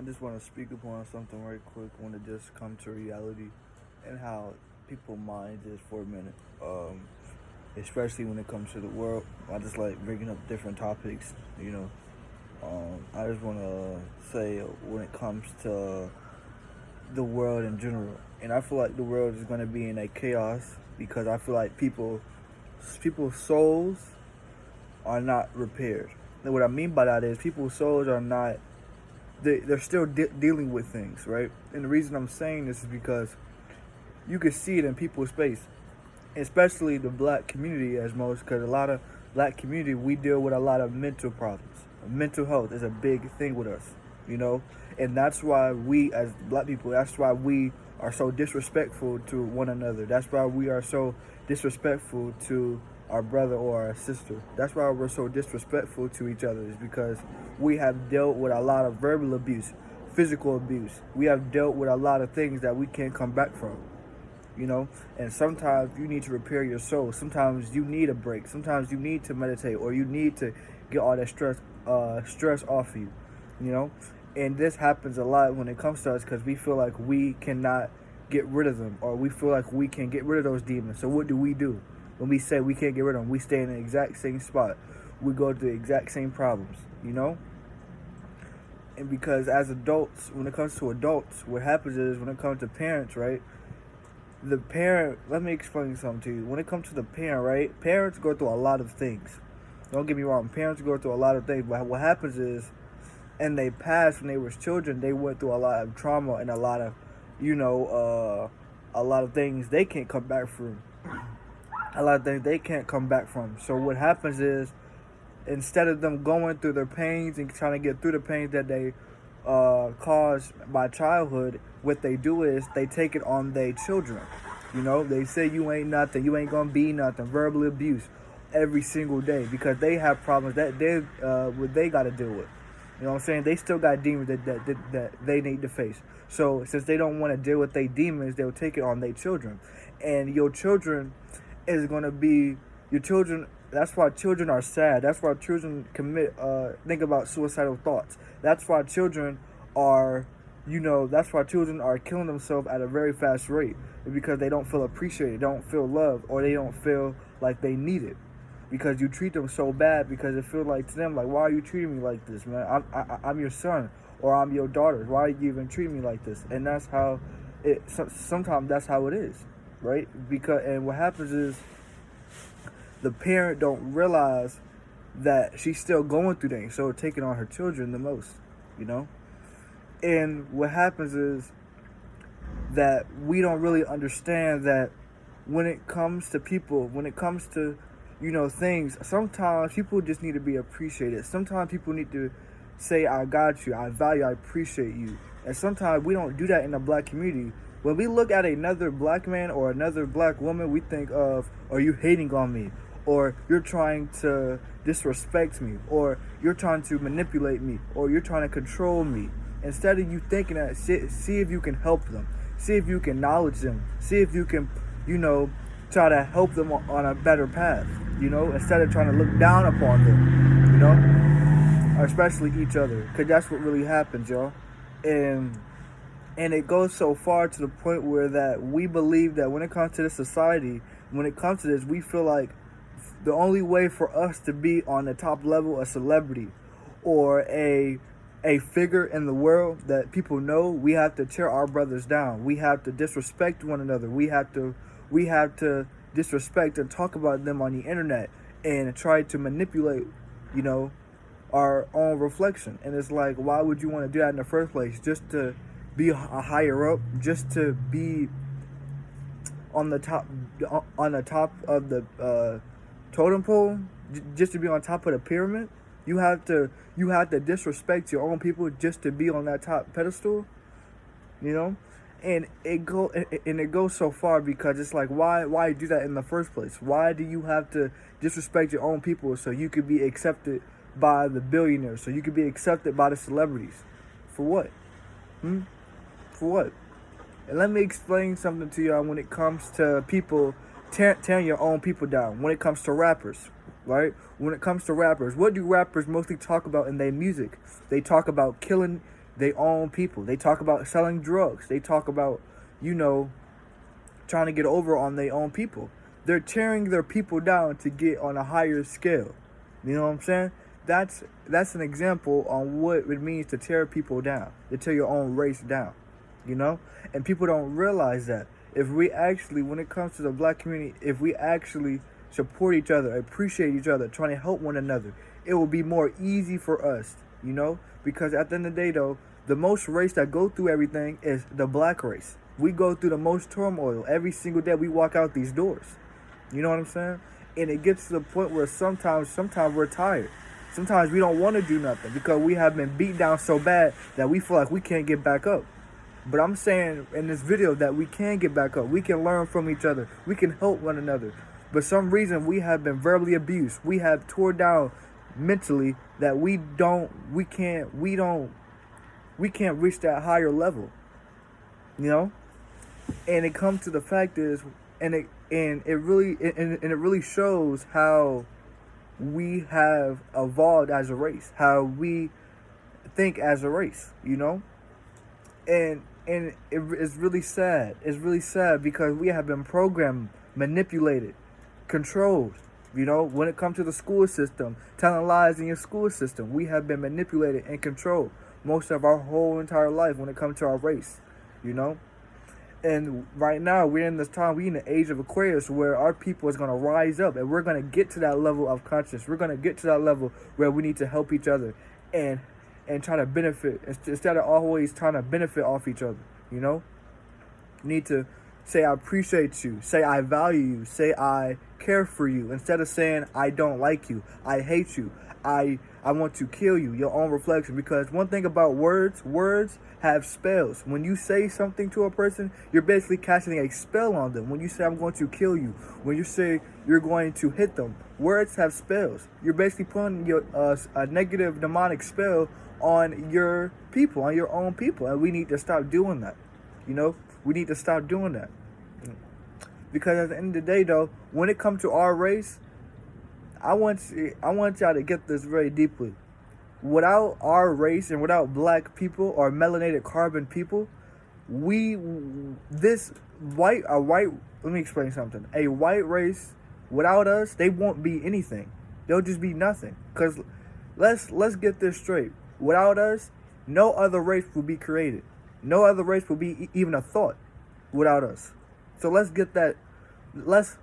just want to speak upon something right quick. Want to just come to reality and how people minds is for a minute. Especially when it comes to the world. I just like bringing up different topics. I just want to say when it comes to the world in general, and I feel like the world is going to be in a chaos because I feel like people's souls are not repaired. And what I mean by that is people's souls are not they're still dealing with things, right? And the reason I'm saying this is because you can see it in people's face, especially the black community as most, because a lot of black community, we deal with a lot of mental problems. Mental health is a big thing with us, you know? And that's why we as black people, that's why we are so disrespectful to one another. That's why we are so disrespectful to our brother or our sister. That's why we're so disrespectful to each other, is because we have dealt with a lot of verbal abuse, physical abuse. We have dealt with a lot of things that we can't come back from, you know. And sometimes you need to repair your soul. Sometimes you need a break. Sometimes you need to meditate, or you need to get all that stress off you, you know. And this happens a lot when it comes to us because we feel like we cannot get rid of them, or we feel like we can get rid of those demons. So what do? When we say we can't get rid of them, we stay in the exact same spot. We go through the exact same problems, you know? And because as adults, when it comes to adults, what happens is when it comes to parents, right? The parent, let me explain something to you. When it comes to the parent, right? Parents go through a lot of things. Don't get me wrong. Parents go through a lot of things. But what happens is, in they past, when they were children, they went through a lot of trauma and a lot of, a lot of things they can't come back from. A lot of things they can't come back from. So what happens is, instead of them going through their pains and trying to get through the pains that they caused by childhood, what they do is they take it on their children. You know, they say you ain't nothing, you ain't gonna be nothing, verbal abuse every single day because they have problems that what they got to deal with. You know what I'm saying? They still got demons that they need to face. So since they don't want to deal with their demons, they'll take it on their children. And your children is going to be your children. That's why children are sad. That's why children think about suicidal thoughts. That's why children are, that's why children are killing themselves at a very fast rate, because they don't feel appreciated, don't feel loved, or they don't feel like they need it, because you treat them so bad, because it feels like to them, like, why are you treating me like this, man? I'm your son, or I'm your daughter. Why are you even treating me like this? And that's how sometimes that's how it is, right? And what happens is the parent don't realize that she's still going through things, so taking on her children the most, you know. And what happens is that we don't really understand that when it comes to people, when it comes to things, sometimes people just need to be appreciated. Sometimes people need to say, I got you, I value, I appreciate you. And sometimes we don't do that in the black community. When we look at another black man or another black woman, we think of, are you hating on me? Or you're trying to disrespect me? Or you're trying to manipulate me? Or you're trying to control me? Instead of you thinking that, see if you can help them. See if you can acknowledge them. See if you can, try to help them on a better path, instead of trying to look down upon them, or especially each other, because that's what really happens, y'all. And it goes so far to the point where that we believe that when it comes to this society, when it comes to this, we feel like the only way for us to be on the top level, a celebrity or a figure in the world that people know, we have to tear our brothers down. We have to disrespect one another. We have to disrespect and talk about them on the internet and try to manipulate, our own reflection. And it's like, why would you want to do that in the first place? Just to be a higher up, just to be on the top of the totem pole, just to be on top of the pyramid. You have to disrespect your own people just to be on that top pedestal, And it goes so far, because it's like, why do that in the first place? Why do you have to disrespect your own people so you could be accepted by the billionaires, so you could be accepted by the celebrities? For what? For what? And let me explain something to y'all when it comes to people tearing your own people down. When it comes to rappers, right? When it comes to rappers, what do rappers mostly talk about in their music? They talk about killing their own people. They talk about selling drugs. They talk about, you know, trying to get over on their own people. They're tearing their people down to get on a higher scale. You know what I'm saying? That's an example on what it means to tear people down, to tear your own race down, you know? And people don't realize that. If we actually, when it comes to the black community, if we actually support each other, appreciate each other, trying to help one another, it will be more easy for us, you know? Because at the end of the day, though, the most race that go through everything is the black race. We go through the most turmoil every single day we walk out these doors. You know what I'm saying? And it gets to the point where sometimes we're tired. Sometimes we don't want to do nothing because we have been beat down so bad that we feel like we can't get back up. But I'm saying in this video that we can get back up. We can learn from each other. We can help one another. But some reason we have been verbally abused. We have torn down mentally that we can't reach that higher level. You know? And it comes to the fact is, and it really shows how we have evolved as a race, how we think as a race, you know? And it's really sad. It's really sad because we have been programmed, manipulated, controlled. You know, when it comes to the school system, telling lies in your school system, we have been manipulated and controlled most of our whole entire life when it comes to our race, you know? And right now, we're in this time, we're in the age of Aquarius where our people is going to rise up and we're going to get to that level of consciousness. We're going to get to that level where we need to help each other and try to benefit instead of always trying to benefit off each other, you know? You need to say, I appreciate you. Say, I value you. Say, I care for you. Instead of saying, I don't like you. I hate you. I want to kill you, your own reflection. Because one thing about words have spells. When you say something to a person, you're basically casting a spell on them. When you say, I'm going to kill you, when you say you're going to hit them, words have spells. You're basically putting a negative demonic spell on your people, on your own people. And we need to stop doing that. You know, we need to stop doing that. Because at the end of the day, though, when it comes to our race, I want y'all to get this very deeply. Without our race and without black people or melanated carbon people, let me explain something. A white race, without us, they won't be anything. They'll just be nothing. Because let's get this straight. Without us, no other race will be created. No other race will be even a thought without us. So let's get that. Let's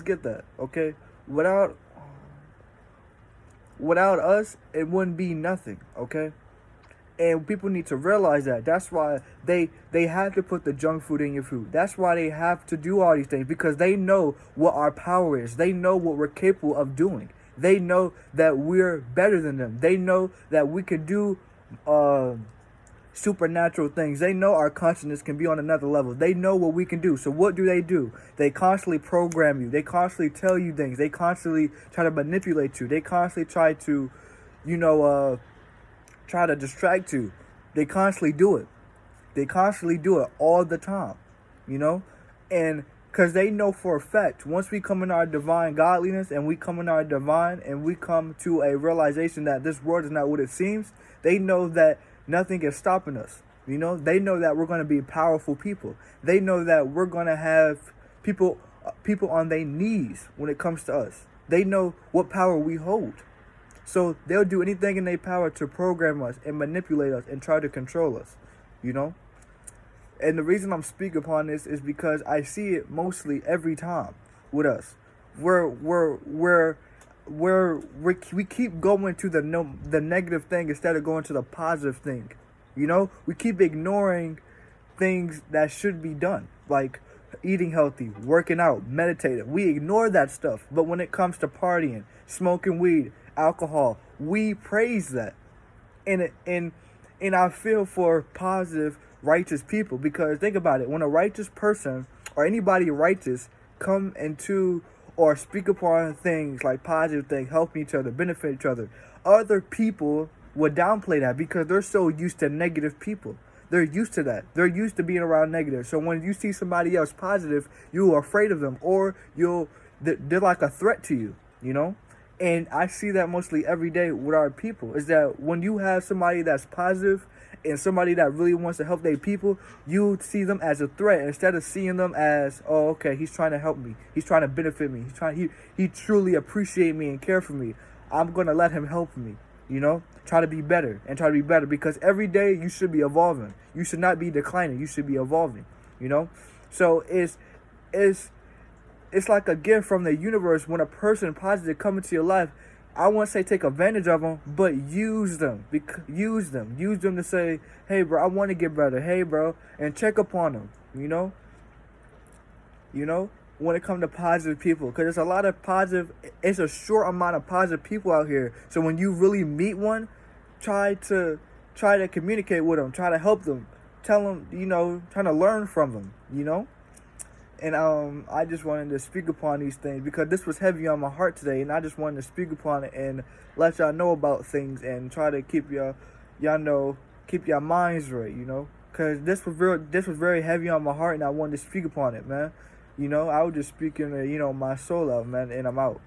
get that, okay? Without us, it wouldn't be nothing, okay? And people need to realize that. That's why they have to put the junk food in your food. That's why they have to do all these things, because they know what our power is. They know what we're capable of doing. They know that we're better than them. They know that we can do supernatural things. They know our consciousness can be on another level. They know what we can do. So what do? They constantly program you. They constantly tell you things. They constantly try to manipulate you. They constantly try to, try to distract you. They constantly do it. They constantly do it all the time, you know? And because they know for a fact, once we come in our divine godliness and we come in our divine and we come to a realization that this world is not what it seems, they know that nothing is stopping us. You know, they know that we're going to be powerful people. They know that we're going to have people on their knees when it comes to us. They know what power we hold. So they'll do anything in their power to program us and manipulate us and try to control us, you know? And the reason I'm speaking upon this is because I see it mostly every time with us. We keep going to the negative thing instead of going to the positive thing. You know, we keep ignoring things that should be done, like eating healthy, working out, meditating. We ignore that stuff. But when it comes to partying, smoking weed, alcohol, we praise that. And I feel for positive, righteous people, because think about it. When a righteous person or anybody righteous come into or speak upon things like positive things, helping each other, benefit each other people would downplay that because they're so used to negative people. They're used to that. They're used to being around negative. So when you see somebody else positive, you're afraid of them, or they're like a threat to you, you know? And I see that mostly every day with our people, is that when you have somebody that's positive and somebody that really wants to help their people, you see them as a threat instead of seeing them as, oh, okay, he's trying to help me. He's trying to benefit me. He truly appreciate me and care for me. I'm going to let him help me, you know? Try to be better and try to be better, because every day you should be evolving. You should not be declining. You should be evolving, you know? So it's like a gift from the universe when a person positive come into your life. I won't say take advantage of them, but use them. Use them to say, hey, bro, I want to get better. Hey, bro, and check upon them, you know? When it comes to positive people, because there's a lot of positive, it's a short amount of positive people out here. So when you really meet one, try to communicate with them, try to help them, tell them, trying to learn from them, And I just wanted to speak upon these things because this was heavy on my heart today, and I just wanted to speak upon it and let y'all know about things and try to keep keep your minds right, because this was very heavy on my heart, and I wanted to speak upon it, man. I was just speaking, my soul out, man, and I'm out,